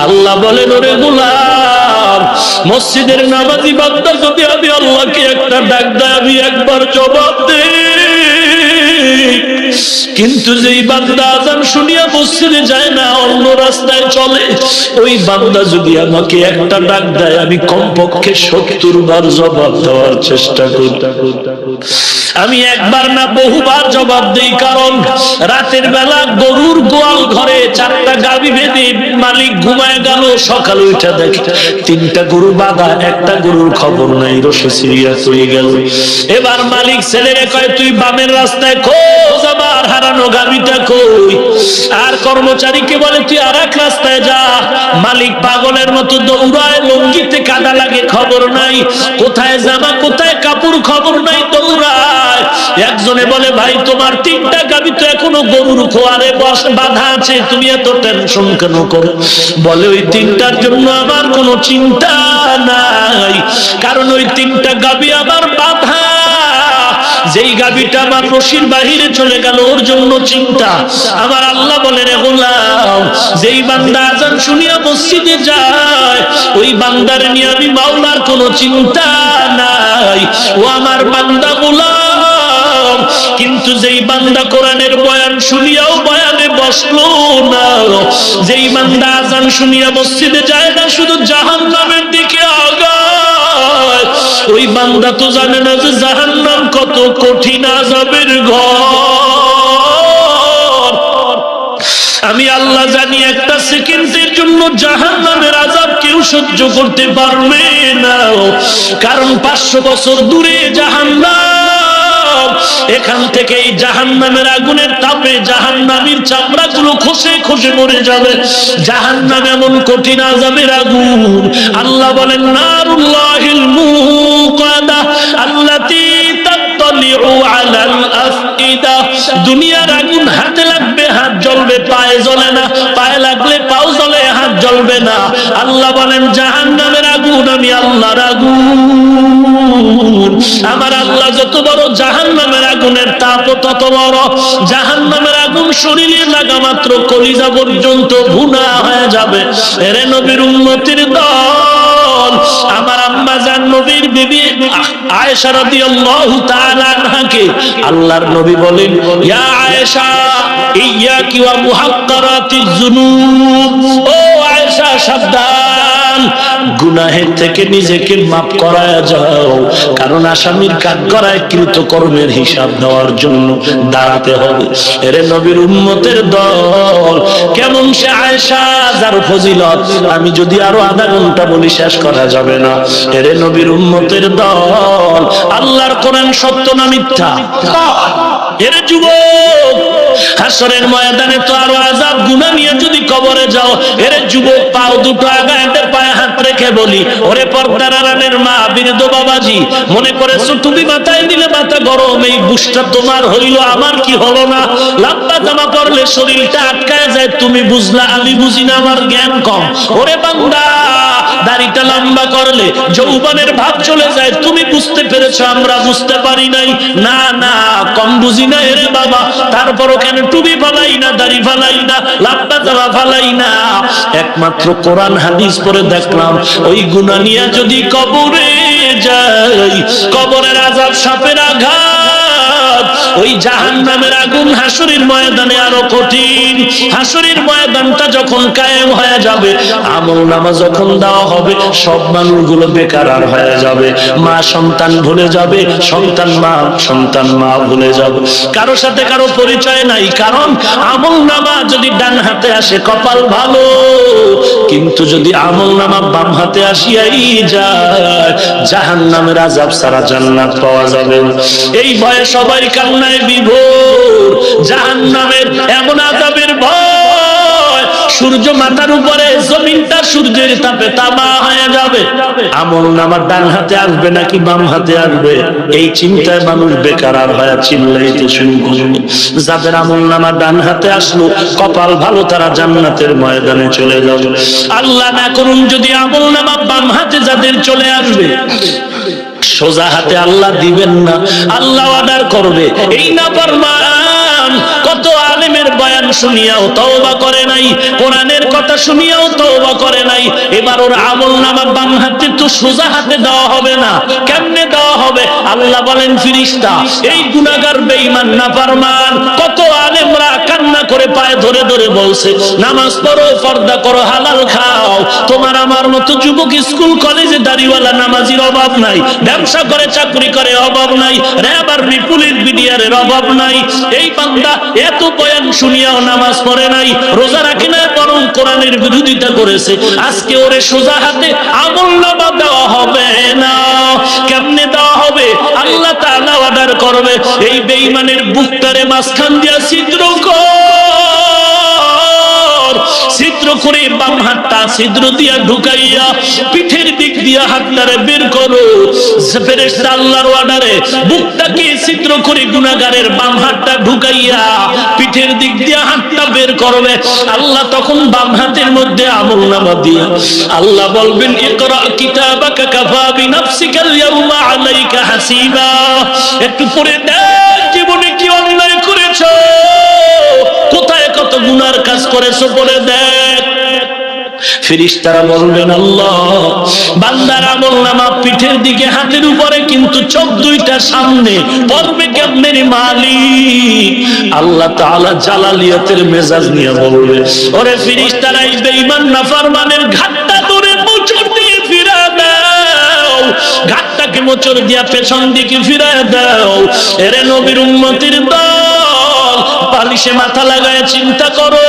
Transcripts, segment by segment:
আল্লাহ বলেন, ওরে গোলাম, মসজিদের নামাজি বান্দা যদি আমি আল্লাহকে একটা ডাক দেয়, আমি একবার জবাব দেই, কিন্তু যেই বান্দা আযান শুনিয়া মসজিদে যায় না, অন্য রাস্তায় চলে, ওই বান্দা যদি আমাকে একটা ডাক দেয়, আমি কমপক্ষে 70 বার জবাব দেওয়ার চেষ্টা করি। আমি একবার না বহুবার জবাব দেই, কারণ রাতের বেলা গরুর গোয়াল ঘরে 4টা গাভী বেঁধে মালিক ঘুমায় গেল, সকালে উঠে দেখে 3টা গরু বাঁধা, একটা গরুর খবর নাই, রসে সিরিয়াস হয়ে গেল। এবার মালিক ছেলেরে কয়, তুই বামের রাস্তায় খোঁজ আমার হারানো গাভীটা কই। আর কর্মচারীকে বলে, তুই আর এক রাস্তায় যা। মালিক পাগলের মতো দৌড়ায়, লঙ্গিতে কাদা লাগে, খবর নাই, কোথায় জামা কোথায় কাপড় খবর নাই, দৌড়ায়। একজনে বলে, ভাই তোমার 3টা গাভী তো এখনো গরুর খোয়ারে বাঁধা আছে, তুমি এত টেনশন কেন করো? বলে, ওই 3টার জন্য আমার কোনো চিন্তা নাই, কারণ ওই 3টা গাভী আমার বাঁধা, যেই গাভীটা আমার রশির বাহিরে চলে গেল ওর জন্য চিন্তা। আমার আল্লাহ বলে, রে গোলাম, যেই বান্দা আযান শুনিয়া মসজিদে যায়, ওই বান্দার নিয়ে আমি মাওলার কোনো চিন্তা নাই, ও আমার বান্দা গোলাম। কিন্তু যেই বান্দা কোরআনের বয়ান শুনিয়াও বয়ানে বসলো না, যেই বান্দা আযান শুনিয়া মসজিদে যায় না, শুধু জাহান্নামের দিকে আগায়, ওই বান্দা তো জানে না যে জাহান্নাম কত কঠিন আযাবের ঘর। আমি আল্লাহ জানি, একটা সেকেন্ডের জন্য জাহান্নামের আযাব কেউ সহ্য করতে পারবে না, কারণ 500 বছর দূরে জাহান্নাম। এখান থেকে এই জাহান্নামের আগুনের তাপে জাহান্নামীর চামড়াগুলো খসে খসে মরে যাবে। জাহান্নাম এমন কঠিন আযাবের আগুন। আল্লাহ বলেন, নারুল্লাহিল মুকাদা আল্লাতী তাত্তালিউ আলাল আফইদা। দুনিয়ার আগুন হাতে লাগবে, হাত জ্বলবে, পায়ে জ্বলে না, পায়ে লাগলে পাও জ্বলে, হাত জ্বলবে না। আল্লাহ বলেন, জাহান্নামের আগুন আমি আল্লাহর আগুন। আমার আল্লাহ যত বড়, জাহান্নামের আগুনের তাপ তত বড়। জাহান্নামের আগুন শরীরে লাগা মাত্র কলিজা পর্যন্ত ভুনা হয়ে যাবে। এরে নবীর উম্মতের দল, আমার আম্মা জান নবীর বিবি আয়েশা রাদিয়াল্লাহু তাআলা আনহাকে আল্লাহর নবী বলেন, ইয়া আয়েশা ইয়াকি ওয়া মুহাক্কারাতিজ যুনুব। ও আয়েশা, সাবধান, গুনাহের থেকে নিজেকে মাফ করায়া যাও, কারণ আসামির কাঠগড়ায় কৃতকর্মের হিসাব দেওয়ার জন্য দাঁড়াতে হবে। এরে নবীর উম্মতের দল, কেমন সে আয়েশা, যার ফজিলত আমি যদি আরো আধা ঘন্টা বলি শেষ করা যাবে না। এরে নবীর উম্মতের দল, আল্লাহর কোরআন সত্য না মিথ্যা? এরে যুবক, হাসরের ময়দানে তো আরো আযাব, গুনাহ নিয়ে যদি কবরে যাও, এরে যুবক, পাও দুটো আগায় পায়ে হাত রেখে বলি, ওরে পর্দার আড়ালের মা, বীরদ বাবাজি, মনে করেছো তুমি মাথায় দিলে মাথা গরম, এই বুশটা তোমার হইল, আমার কি হলো না? লম্বা জামা পরলে শরীরটা আটকায় যায়, তুমি বুঝলা, আমি বুঝি না, আমার জ্ঞান কম। ওরে বান্দা, দাড়িটা লম্বা করলে যৌবনের ভাব চলে যায়, তুমি বুঝতে পেরেছো, আমরা বুঝতে পারি নাই। না না, কম বুঝি না এরে বাবা, তারপরও কেন টুপি ফালাই না, দাড়ি ফালাই না, লম্বা জামা ফালাই না? একমাত্র কোরআন হাদিস পড়ে দেখলাম, ওই গুনাহ নিয়ে যদি কবরে যাই, কবরের আযাব, সাপের আঘাত, ওই জাহান্নামের আগুন হাসরের ময়দানে আরো কঠিন। হাসরের ময়দানটা যখন কায়েম হয়ে যাবে, আমলনামা যখন দেওয়া হবে, সব মানুষগুলো বেকার হয়ে যাবে। মা সন্তান ভুলে যাবে, সন্তান মা ভুলে যাবে, কারো সাথে কারো পরিচয় নাই। কারণ আমলনামা যদি ডান হাতে আসে কপাল ভালো, কিন্তু যদি আমলনামা বাম হাতে আসিয়াই যায়, জাহান্নামের আযাব ছাড়া জান্নাত পাওয়া যাবে না। এই ভয়ে সবাই কান্নায় বিভোর। জাহান্নামের এমন আযাবের ভয়, সূর্য মাথার উপরে, জমিনটা সূর্যের তাপে তামা হয়ে যাবে। আমলনামা ডান হাতে আসবে নাকি বাম হাতে আসবে, এই চিন্তায় মানুষ বেকার হয়ে চিল্লাইতে শুরু করবে। যাদের আমলনামা ডান হাতে আসলো, কপাল ভালো, তারা জান্নাতের ময়দানে চলে যাবে। আল্লাহ না করুন যদি আমলনামা বাম হাতে যাদের চলে আসবে, সোজা হাতে আল্লাহ দিবেন না। আল্লাহ অর্ডার করবে, এই নাফরমান কত আলেমের বয়ান শুনিয়াও তওবা করে নাই, কোরআনের কথা শুনিয়াও তওবা করে নাই। এবার ওর আমলনামা বাম হাতে তো সোজা হাতে দেওয়া হবে না। কেমনে দেওয়া হবে? আল্লাহ বলেন ফেরেশতা এই গুনাহগার বেঈমান নাফরমান কত আলেমরা কান্না করে পায়ে ধরে ধরে বলছে নামাজ পড়ো, পর্দা করো, হালাল খাও। তোমার আমার মতো যুবক স্কুল কলেজে দাড়িওয়ালা নামাজির অভাব নাই, ব্যবসা করে চাকরি করে অভাব নাই, র‍্যাব আর পুলিশ বিডিআরের অভাব নাই। এই বান্দা এত বয়ান শুনিয়াও নামাজ পড়ে নাই, রোজা রাখে না, বরং কোরআনের বিরোধিতা করেছে। আজকে ওরে সোজা হাতে আমলনামা দেওয়া হবে না। কেমনে দেওয়া হবে? আল্লাহ তাআলা অর্ডার করবে এই বেঈমানের বুকটারে মাঝখান দিয়া ছিদ্র ছিদ্র করে বাম হাতটা ছিদ্র দিয়া ঢুকাইয়া পিঠের দিক দিয়া হাতটারে বের করো। ফেরেশতা আল্লাহর অর্ডারে বুকটাকে ছিদ্র করে গুনাহগারের বাম হাতটা ঢুকাইয়া পিঠের দিক দিয়া হাতটা বের করবে। আল্লাহ তখন বাম হাতের মধ্যে আমলনামা দিয়া আল্লাহ বলবেন ইকরা কিতাবাকা কাফা বিনাফসিকাল ইয়াউমা আলাইকা হাসিবা। একটু পড়ে দেখ জীবনে কি অন্যায় করেছো, কোথায় কত গুনার কাজ করেছো, পড়ে দেখ। ফেরেশতারা বলবেন আল্লাহ বান্দার আমলনামা পিঠের দিকে হাতের উপরে, কিন্তু চোখ দুইটা সামনে পড়বে কেমনে রে মালিক? আল্লাহ তাআলা জালালিয়াতের মেজাজ নিয়ে বলবে ওরে ফেরেশতারা এই বেঈমান নাফরমানের ঘাটটা ধরে মোচড় দিয়ে ফিরা দাও, ঘাটটাকে মোচড় দিয়া পেছন দিকে ফিরা দাও। এরে নবীর উম্মতের দল, বালিশে মাথা লাগায় চিন্তা করো,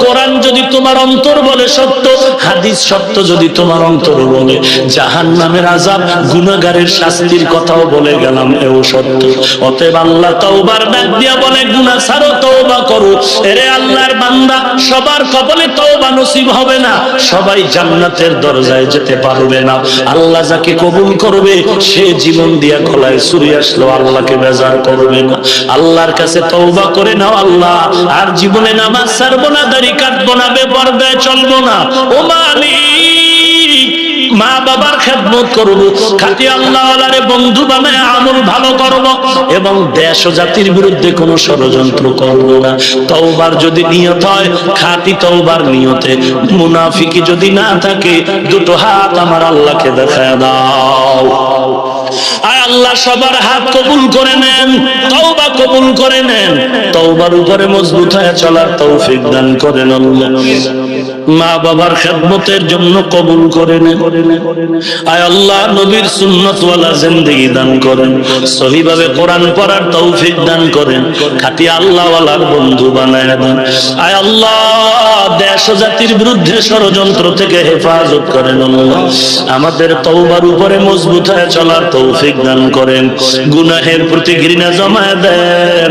কোরআন যদি তোমার অন্তর বলে সত্য, হাদিস সত্য যদি তোমার অন্তর বলে, জাহান্নামের আযাব গুনাহগারের শাস্তির কথাও বলে গেলাম এও সত্য। অতএব আল্লাহ তওবার ডাক দিয়া বলে গুনাহ ছাড়ো, তওবা করো। এরে আল্লাহর বান্দা, সবার কপালে তওবা নসিব হবে না, সবাই জান্নাতের দরজায় যেতে পারবে না। আল্লাহ যাকে কবুল করবে সে জীবন দিয়া গলায় ছুরি আসলো আল্লাহকে বেজার করবে না। আল্লাহর কাছে তওবা করে নাও, আল্লাহ আর জীবনে নামাজ ছাড়বো না, দাড়ি কাটবো না, বেপরদায় চলবো না। ও মালিক, মা বাবার খেদমত করব, খাঁটি আল্লাহওয়ালারে বন্ধু বানায় আমল ভালো করব, এবং দেশ ও জাতির বিরুদ্ধে কোনো ষড়যন্ত্র করব না। তওবার যদি নিয়ত হয় খাঁটি তওবার নিয়তে, মুনাফিকি যদি না থাকে দুটো হাত আমার আল্লাহকে দেখায় দাও। আয় আল্লাহ সবার হাত কবুল করে নেন, তওবা কবুল করে নেন, তওবার উপরে মজবুত হয়ে চলার তৌফিক দান করেন আল্লাহ। মা বাবার খেদমতের জন্য কবুল করে নেন। আয় আল্লাহ নবীর সুন্নাতওয়ালা জিন্দেগি দান করেন, সহিভাবে কোরআন পড়ার তৌফিক দান করেন, খাঁটি আল্লাহওয়ালার বন্ধু বানায় দেন। আয় আল্লাহ দেশ ও জাতির বিরুদ্ধে ষড়যন্ত্র থেকে হেফাজত করেন আল্লাহ। আমাদের তওবার উপরে মজবুত হয়ে চলার তৌফিক দান করেন, গুনাহের প্রতি ঘৃণা জমায় দেন,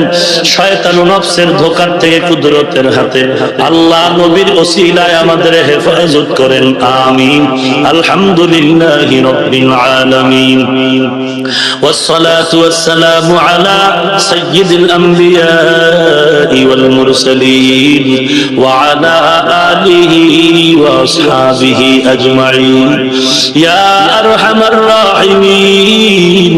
শয়তান ও নফসের ধোঁকার থেকে কুদরতের হাতে আল্লাহ নবীর ওসিলায় আমাদের হেফাজত করেন, আমিন। আলহামদুলিল্লাহি রাব্বিল আলামিন, ওয়াসসালাতু ওয়াসসালামু আলা সাইয়্যিদিল আমবিয়া ওয়াল মুরসালিন ওয়া আলা আলিহি ওয়া আসহাবিহি আজমাইন ইয়া আরহামার রাহিমিন।